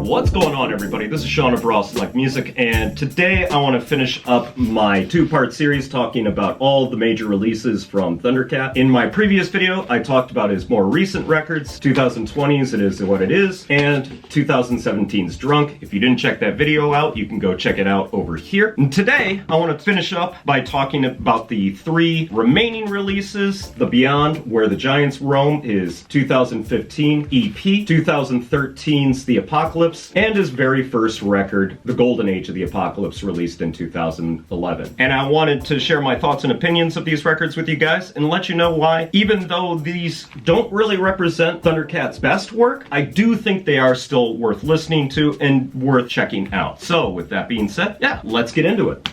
What's going on, everybody? This is Sean of Raw Select Music, and today I want to finish up my two-part series talking about all the major releases from Thundercat. In my previous video, I talked about his more recent records, 2020's It Is What It Is, and 2017's Drunk. If you didn't check that video out, you can go check it out over here. And today, I want to finish up by talking about the three remaining releases. The Beyond Where the Giants Roam is 2015 EP, 2013's The Apocalypse, and his very first record, The Golden Age of the Apocalypse, released in 2011. And I wanted to share my thoughts and opinions of these records with you guys and let you know why, even though these don't really represent Thundercat's best work, I do think they are still worth listening to and worth checking out. So with that being said, yeah, let's get into it.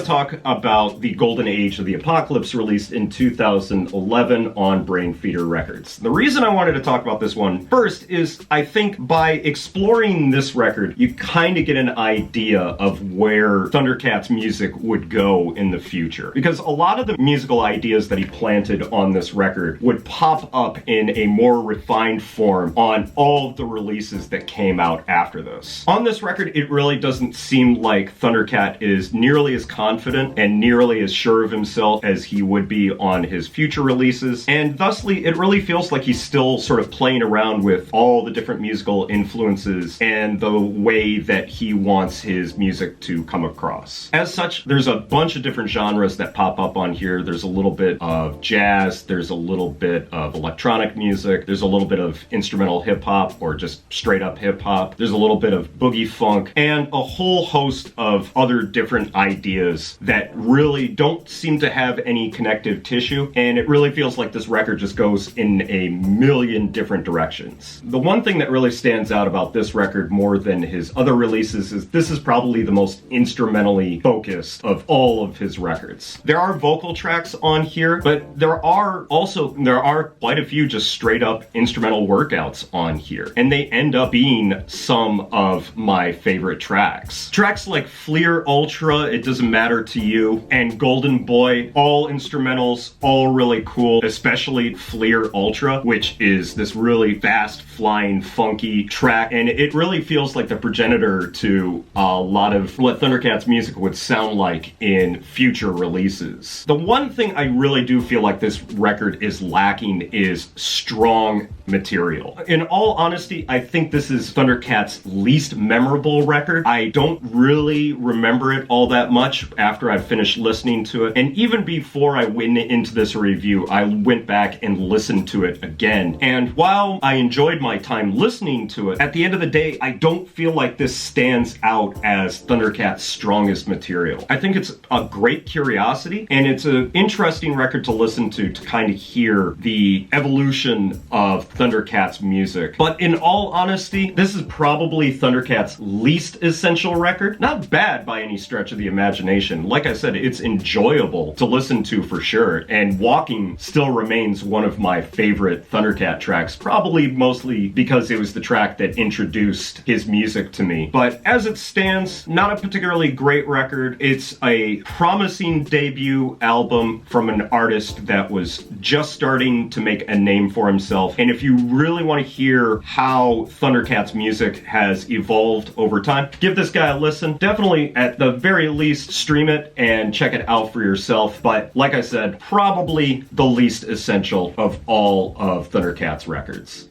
Talk about The Golden Age of the Apocalypse, released in 2011 on Brainfeeder Records. The reason I wanted to talk about this one first is I think by exploring this record, you kind of get an idea of where Thundercat's music would go in the future. Because a lot of the musical ideas that he planted on this record would pop up in a more refined form on all of the releases that came out after this. On this record, it really doesn't seem like Thundercat is nearly as confident and nearly as sure of himself as he would be on his future releases, and thusly it really feels like he's still sort of playing around with all the different musical influences and the way that he wants his music to come across. As such, there's a bunch of different genres that pop up on here. There's a little bit of jazz, there's a little bit of electronic music, there's a little bit of instrumental hip-hop or just straight up hip-hop, there's a little bit of boogie funk, and a whole host of other different ideas that really don't seem to have any connective tissue, and it really feels like this record just goes in a million different directions. The one thing that really stands out about this record more than his other releases is this is probably the most instrumentally focused of all of his records. There are vocal tracks on here, but there are quite a few just straight up instrumental workouts on here, and they end up being some of my favorite tracks. Tracks like Fleer Ultra, It Doesn't Matter to You, and Golden Boy, all instrumentals, all really cool, especially Fleer Ultra, which is this really fast flying funky track, and it really feels like the progenitor to a lot of what Thundercat's music would sound like in future releases. The one thing I really do feel like this record is lacking is strong material. In all honesty, I think this is Thundercat's least memorable record. I don't really remember it all that much after I've finished listening to it, and even before I went into this review, I went back and listened to it again. And while I enjoyed my time listening to it, at the end of the day, I don't feel like this stands out as Thundercat's strongest material. I think it's a great curiosity, and it's an interesting record to listen to kind of hear the evolution of Thundercat's music. But in all honesty, this is probably Thundercat's least essential record. Not bad by any stretch of the imagination. Like I said, it's enjoyable to listen to for sure, and Walking still remains one of my favorite Thundercat tracks, probably mostly because it was the track that introduced his music to me. But as it stands, not a particularly great record. It's a promising debut album from an artist that was just starting to make a name for himself, and if you really want to hear how Thundercat's music has evolved over time, give this guy a listen. Definitely, at the very least, stream it and check it out for yourself. But like I said, probably the least essential of all of Thundercat's records.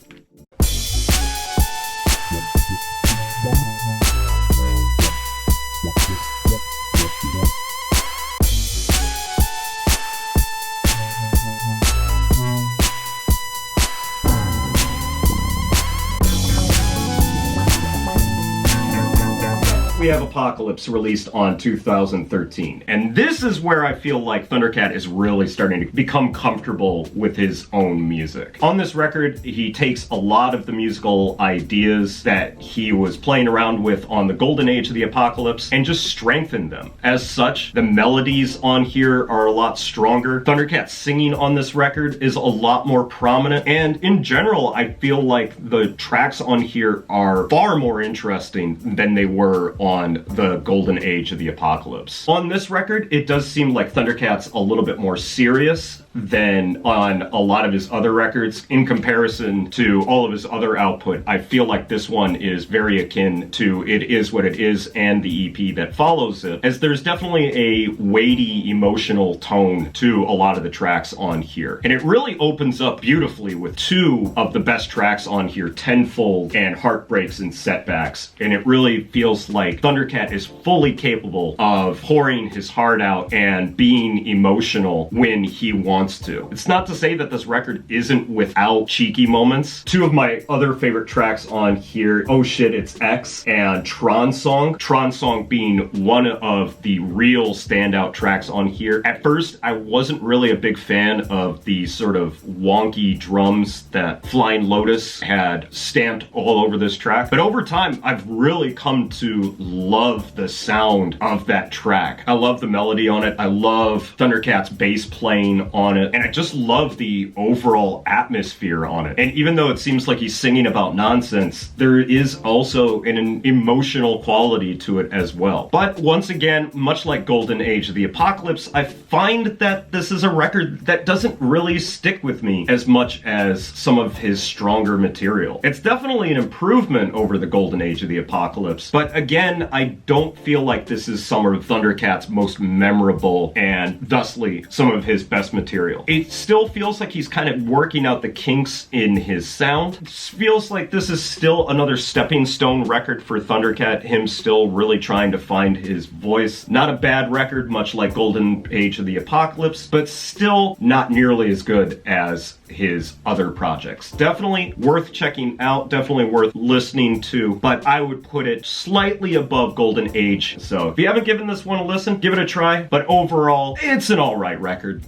we have Apocalypse, released on 2013. And this is where I feel like Thundercat is really starting to become comfortable with his own music. On this record, he takes a lot of the musical ideas that he was playing around with on the Golden Age of the Apocalypse and just strengthened them. As such, the melodies on here are a lot stronger. Thundercat's singing on this record is a lot more prominent, and in general, I feel like the tracks on here are far more interesting than they were on the Golden Age of the Apocalypse. On this record, it does seem like Thundercat's a little bit more serious than on a lot of his other records. In comparison to all of his other output, I feel like this one is very akin to It Is What It Is and the EP that follows it, as there's definitely a weighty emotional tone to a lot of the tracks on here. And it really opens up beautifully with two of the best tracks on here, Tenfold and Heartbreaks and Setbacks. And it really feels like Thundercat is fully capable of pouring his heart out and being emotional when he wants to. It's not to say that this record isn't without cheeky moments. Two of my other favorite tracks on here, Oh Shit It's X and Tron Song. Tron Song being one of the real standout tracks on here. At first, I wasn't really a big fan of the sort of wonky drums that Flying Lotus had stamped all over this track, but over time, I've really come to love the sound of that track. I love the melody on it. I love Thundercat's bass playing on it, and I just love the overall atmosphere on it. And even though it seems like he's singing about nonsense, there is also an emotional quality to it as well. But once again, much like Golden Age of the Apocalypse, I find that this is a record that doesn't really stick with me as much as some of his stronger material. It's definitely an improvement over the Golden Age of the Apocalypse, but again, I don't feel like this is some of Thundercat's most memorable and thusly some of his best material. It still feels like he's kind of working out the kinks in his sound. It feels like this is still another stepping stone record for Thundercat, him still really trying to find his voice. Not a bad record, much like Golden Age of the Apocalypse, but still not nearly as good as his other projects. Definitely worth checking out, definitely worth listening to, but I would put it slightly above Golden Age. So if you haven't given this one a listen, give it a try, but overall, it's an alright record.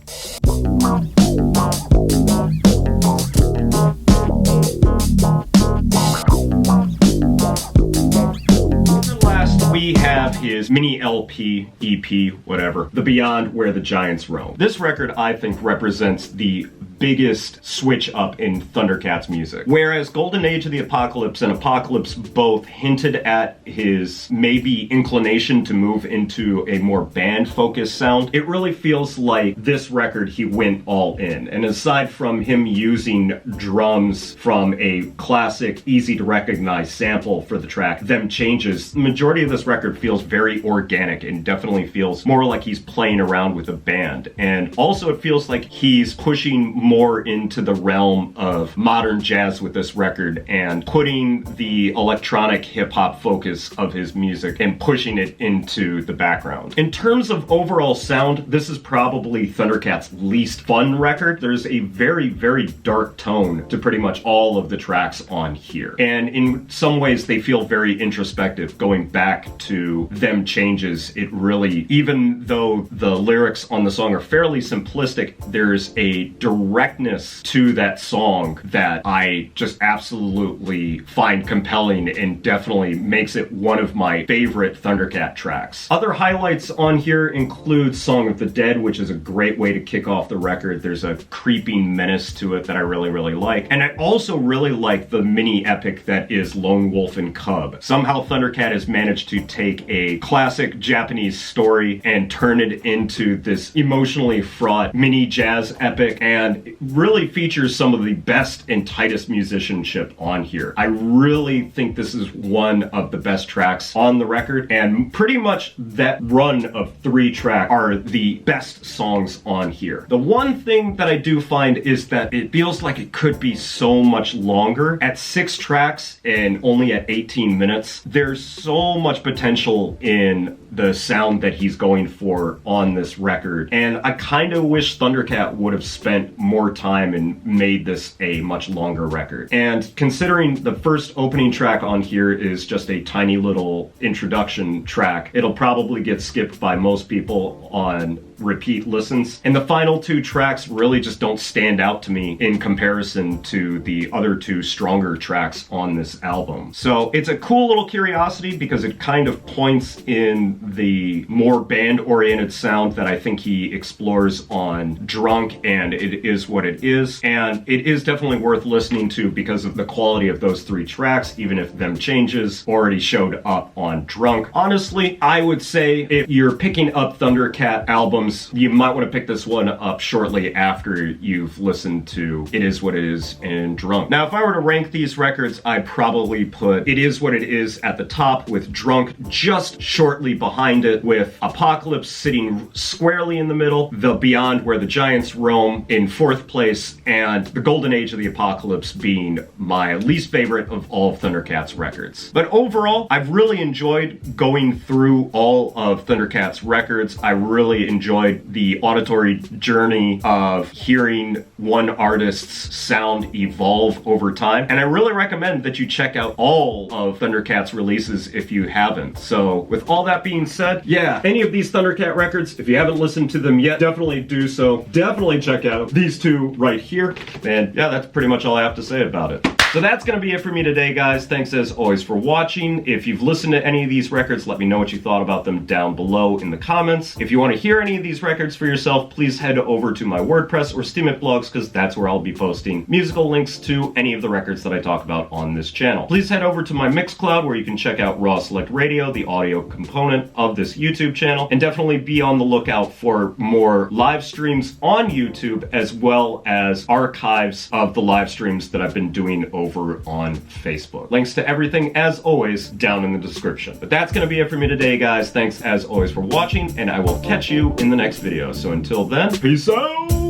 We have his mini LP, EP, whatever, The Beyond Where the Giants Roam. This record, I think, represents the biggest switch up in Thundercat's music. Whereas Golden Age of the Apocalypse and Apocalypse both hinted at his maybe inclination to move into a more band-focused sound, it really feels like this record he went all in. And aside from him using drums from a classic, easy-to-recognize sample for the track, Them Changes, the majority of this record feels very organic and definitely feels more like he's playing around with a band. And also it feels like he's pushing more into the realm of modern jazz with this record and putting the electronic hip-hop focus of his music and pushing it into the background. In terms of overall sound, this is probably Thundercat's least fun record. There's a very, very dark tone to pretty much all of the tracks on here. And in some ways, they feel very introspective. Going back to Them Changes, it really, even though the lyrics on the song are fairly simplistic, there's a directness to that song that I just absolutely find compelling and definitely makes it one of my favorite Thundercat tracks. Other highlights on here include Song of the Dead, which is a great way to kick off the record. There's a creeping menace to it that I really, really like. And I also really like the mini epic that is Lone Wolf and Cub. Somehow Thundercat has managed to take a classic Japanese story and turn it into this emotionally fraught mini jazz epic, and it really features some of the best and tightest musicianship on here. I really think this is one of the best tracks on the record, and pretty much that run of 3 tracks are the best songs on here. The one thing that I do find is that it feels like it could be so much longer. At 6 tracks and only at 18 minutes, there's so much potential in the sound that he's going for on this record, and I kind of wish Thundercat would have spent more more time and made this a much longer record. And considering the first opening track on here is just a tiny little introduction track, it'll probably get skipped by most people on repeat listens. And the final two tracks really just don't stand out to me in comparison to the other two stronger tracks on this album. So it's a cool little curiosity because it kind of points in the more band-oriented sound that I think he explores on Drunk and It Is What It Is. And it is definitely worth listening to because of the quality of those three tracks, even if Them Changes already showed up on Drunk. Honestly, I would say if you're picking up Thundercat albums, you might want to pick this one up shortly after you've listened to It Is What It Is and Drunk. Now, if I were to rank these records, I'd probably put It Is What It Is at the top, with Drunk just shortly behind it, with Apocalypse sitting squarely in the middle, the Beyond Where the Giants Roam in fourth place, and The Golden Age of the Apocalypse being my least favorite of all of Thundercat's records. But overall, I've really enjoyed going through all of Thundercat's records. I really enjoyed the auditory journey of hearing one artist's sound evolve over time. And I really recommend that you check out all of Thundercat's releases if you haven't. So with all that being said, yeah, any of these Thundercat records, if you haven't listened to them yet, definitely do so. Definitely check out these two right here. And yeah, that's pretty much all I have to say about it. So that's going to be it for me today, guys. Thanks as always for watching. If you've listened to any of these records, let me know what you thought about them down below in the comments. If you want to hear any of these records for yourself, please head over to my WordPress or Steemit blogs, because that's where I'll be posting musical links to any of the records that I talk about on this channel. Please head over to my Mixcloud, where you can check out Raw Select Radio, the audio component of this YouTube channel, and definitely be on the lookout for more live streams on YouTube, as well as archives of the live streams that I've been doing over on Facebook. Links to everything, as always, down in the description. But that's going to be it for me today, guys. Thanks as always for watching, and I will catch you in the next video. So until then, peace out!